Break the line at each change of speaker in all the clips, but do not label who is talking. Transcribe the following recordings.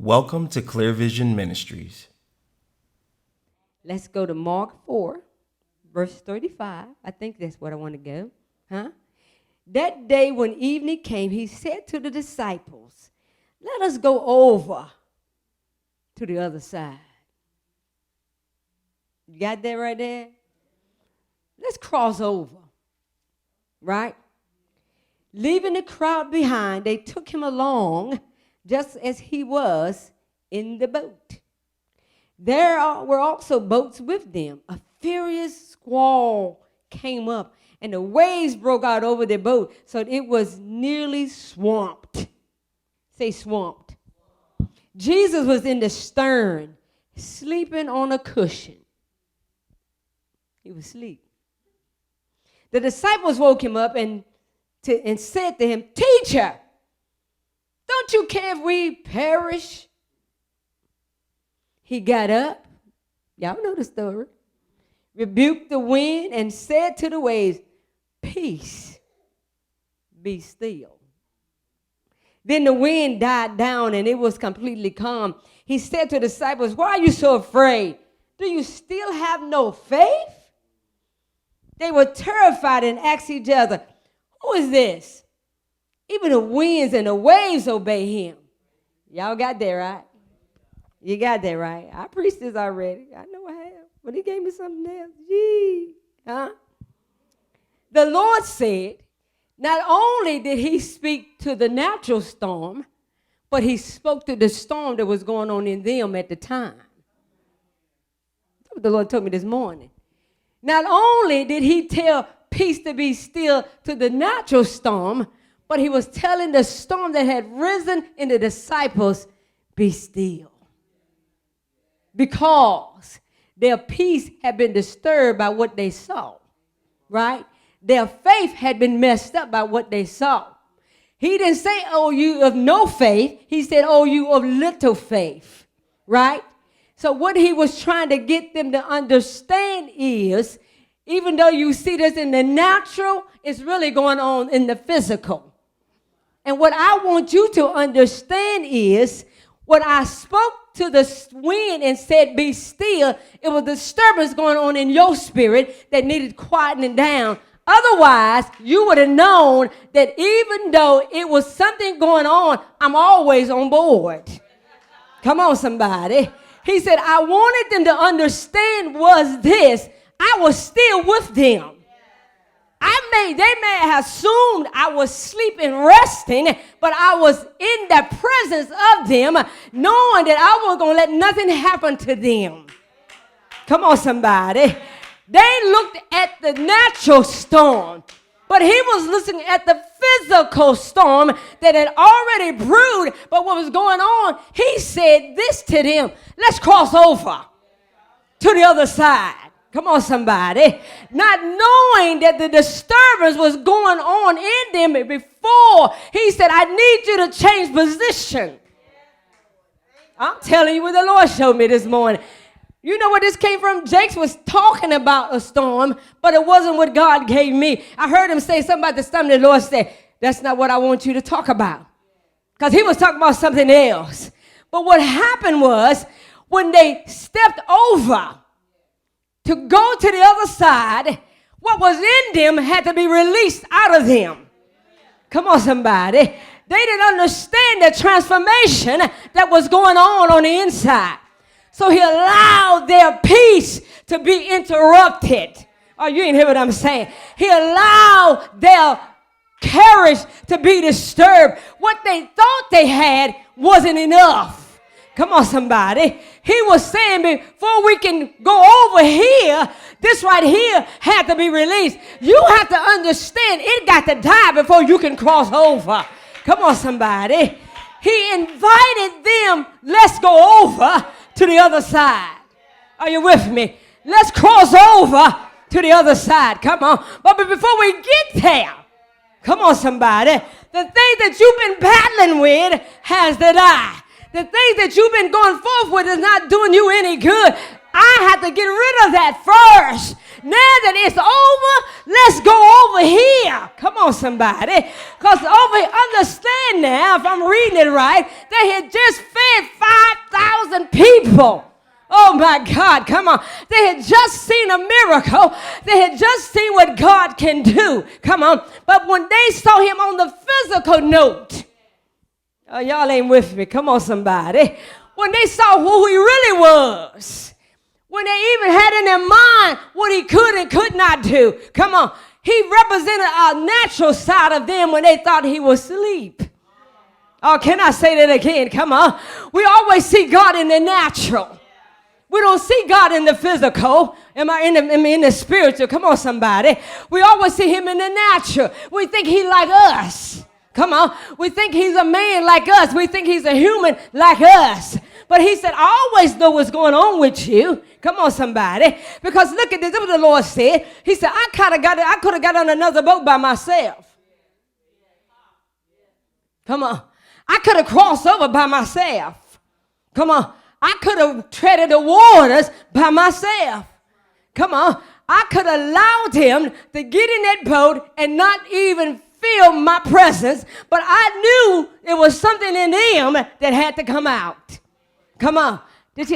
Welcome to Clear Vision Ministries.
Let's go to Mark 4, verse 35. I think that's what I want to go. That day when evening came, he said to the disciples, let us go over to the other side. You got that right there? Let's cross over, right? Leaving the crowd behind, they took him along just as he was in the boat. There were also boats with them. A furious squall came up, and the waves broke out over the boat, so it was nearly swamped. Say swamped. Jesus was in the stern, sleeping on a cushion. He was asleep. The disciples woke him up and said to him, Teacher, don't you care if we perish? He got up, y'all know the story, rebuked the wind and said to the waves, Peace, be still. Then the wind died down and it was completely calm. He said to the disciples, why are you so afraid? Do you still have no faith? They were terrified and asked each other, who is this? Even the winds and the waves obey him. Y'all got that right? You got that right. I preached this already. I know I have. But he gave me something else. Gee. The Lord said, not only did he speak to the natural storm, but he spoke to the storm that was going on in them at the time. That's what the Lord told me this morning. Not only did he tell peace to be still to the natural storm, but he was telling the storm that had risen in the disciples, be still. Because their peace had been disturbed by what they saw, right? Their faith had been messed up by what they saw. He didn't say, oh, you of no faith. He said, oh, you of little faith, right? So what he was trying to get them to understand is, even though you see this in the natural, it's really going on in the physical. And what I want you to understand is, when I spoke to the wind and said, be still, it was disturbance going on in your spirit that needed quietening down. Otherwise, you would have known that even though it was something going on, I'm always on board. Come on, somebody. He said, I wanted them to understand was this. I was still with them. They may have assumed I was sleeping, resting, but I was in the presence of them, knowing that I wasn't going to let nothing happen to them. Come on, somebody. They looked at the natural storm, but he was looking at the physical storm that had already brewed. But what was going on, he said this to them, let's cross over to the other side. Come on, somebody. Not knowing that the disturbance was going on in them before, he said, I need you to change position. I'm telling you what the Lord showed me this morning. You know where this came from? Jakes was talking about a storm, but it wasn't what God gave me. I heard him say something about the storm. The Lord said, that's not what I want you to talk about. Because he was talking about something else. But what happened was, when they stepped over to go to the other side, what was in them had to be released out of them. Come on, somebody. They didn't understand the transformation that was going on the inside. So he allowed their peace to be interrupted. Oh, you ain't hear what I'm saying. He allowed their courage to be disturbed. What they thought they had wasn't enough. Come on, somebody. He was saying, before we can go over here, this right here had to be released. You have to understand it got to die before you can cross over. Come on, somebody. He invited them, let's go over to the other side. Are you with me? Let's cross over to the other side. Come on. But before we get there, come on, somebody. The thing that you've been battling with has to die. The thing that you've been going forth with is not doing you any good. I had to get rid of that first. Now that it's over, let's go over here. Come on, somebody. Because over here, understand now, if I'm reading it right, they had just fed 5,000 people. Oh my God, come on. They had just seen a miracle. They had just seen what God can do. Come on. But when they saw him on the physical note, oh, y'all ain't with me. Come on, somebody. When they saw who he really was, when they even had in their mind what he could and could not do, come on. He represented a natural side of them when they thought he was asleep. Oh, can I say that again? Come on. We always see God in the natural. We don't see God in the physical. Am I in the spiritual? Come on, somebody. We always see him in the natural. We think he like us. Come on. We think he's a man like us. We think he's a human like us. But he said, I always know what's going on with you. Come on, somebody. Because look at this. This is what the Lord said. He said, I could have got on another boat by myself. Come on. I could have crossed over by myself. Come on. I could have treaded the waters by myself. Come on. I could have allowed him to get in that boat and not even feel my presence, but I knew there was something in him that had to come out. Come on. Did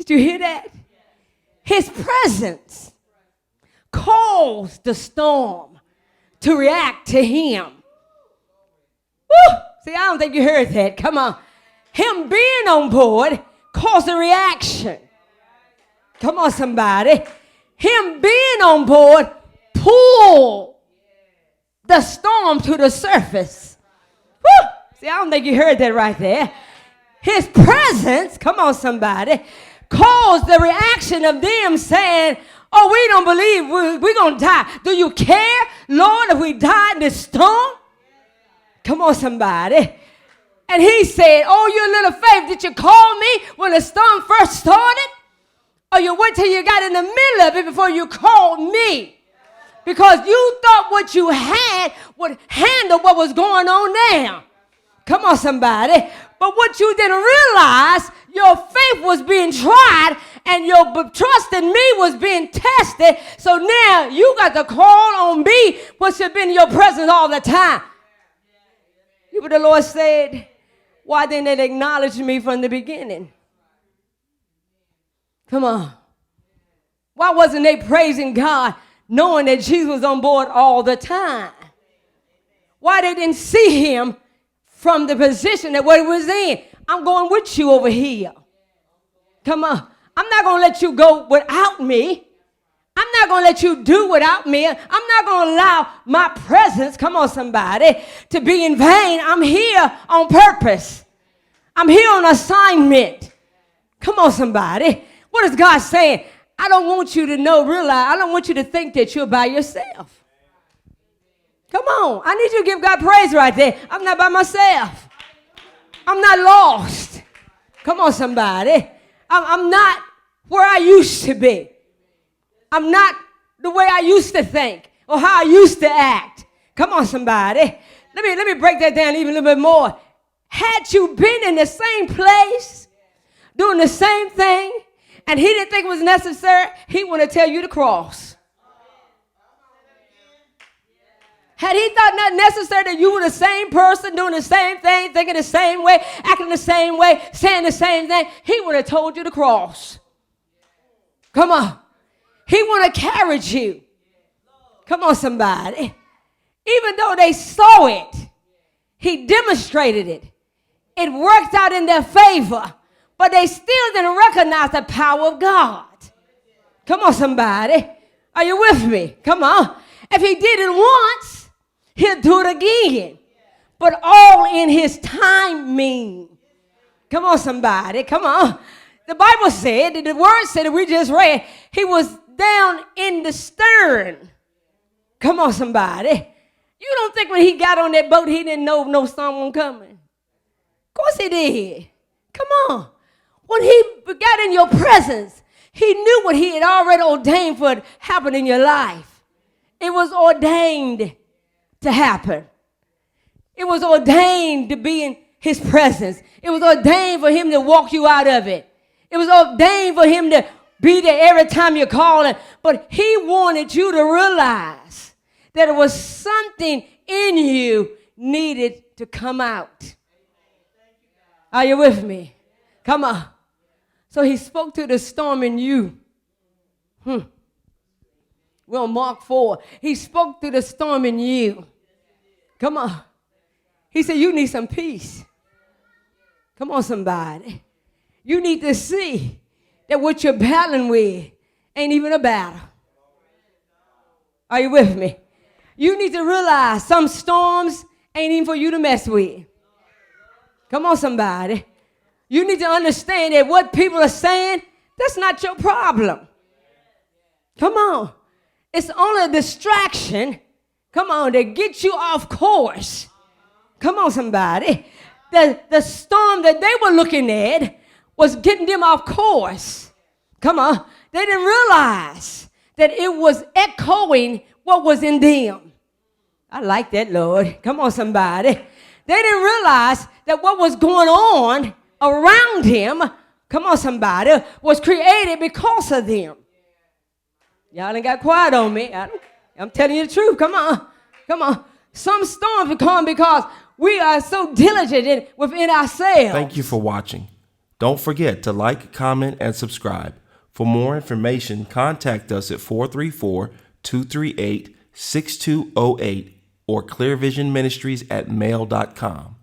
you hear that? His presence caused the storm to react to him. Woo! See, I don't think you heard that. Come on. Him being on board caused a reaction. Come on, somebody. Him being on board pulled the storm to the surface. Woo! See, I don't think you heard that right there. His presence, come on, somebody, caused the reaction of them saying, oh, we don't believe we're going to die. Do you care, Lord, if we die in this storm? Come on, somebody. And he said, oh, you little faith, did you call me when the storm first started? Or you wait till you got in the middle of it before you called me? Because you thought what you had would handle what was going on now. Come on, somebody. But what you didn't realize, your faith was being tried and your trust in me was being tested. So now you got to call on me, which should have been in your presence all the time. But the Lord said, why didn't they acknowledge me from the beginning? Come on. Why wasn't they praising God knowing that Jesus was on board all the time? Why they didn't see him from the position that what he was in? I'm going with you over here. Come on. I'm not going to let you go without me. I'm not going to let you do without me. I'm not going to allow my presence, come on somebody, to be in vain. I'm here on purpose. I'm here on assignment. Come on somebody. What is God saying? I don't want you to realize, I don't want you to think that you're by yourself. Come on. I need you to give God praise right there. I'm not by myself. I'm not lost. Come on somebody. I'm not where I used to be. I'm not the way I used to think or how I used to act. Come on, somebody. Let me break that down even a little bit more. Had you been in the same place, doing the same thing, and he didn't think it was necessary, he would have tell you to cross. Had he thought not necessary that you were the same person, doing the same thing, thinking the same way, acting the same way, saying the same thing, he would have told you to cross. Come on. He would have carried you. Come on, somebody. Even though they saw it, he demonstrated it. It worked out in their favor, but they still didn't recognize the power of God. Come on, somebody. Are you with me? Come on. If he did it once, he'll do it again. But all in his timing. Come on, somebody. Come on. The Bible said, the word said that we just read, he was down in the stern. Come on, somebody. You don't think when he got on that boat, he didn't know no storm was coming? Of course he did. Come on. When he got in your presence, he knew what he had already ordained for it to happen in your life. It was ordained to happen. It was ordained to be in his presence. It was ordained for him to walk you out of it. It was ordained for him to be there every time you call him. But he wanted you to realize that it was something in you needed to come out. Are you with me? Come on. So he spoke to the storm in you. We're on Mark 4. He spoke to the storm in you. Come on. He said, you need some peace. Come on, somebody. You need to see that what you're battling with ain't even a battle. Are you with me? You need to realize some storms ain't even for you to mess with. Come on, somebody. You need to understand that what people are saying, that's not your problem. Come on. It's only a distraction, come on, to get you off course. Come on, somebody. The storm that they were looking at was getting them off course. Come on. They didn't realize that it was echoing what was in them. I like that, Lord. Come on, somebody. They didn't realize that what was going on around him, come on, somebody, was created because of them. Y'all ain't got quiet on me. I'm telling you the truth. Come on. Come on. Some storms come because we are so diligent within ourselves.
Thank you for watching. Don't forget to like, comment, and subscribe. For more information, contact us at 434-238-6208 or clearvisionministries@mail.com.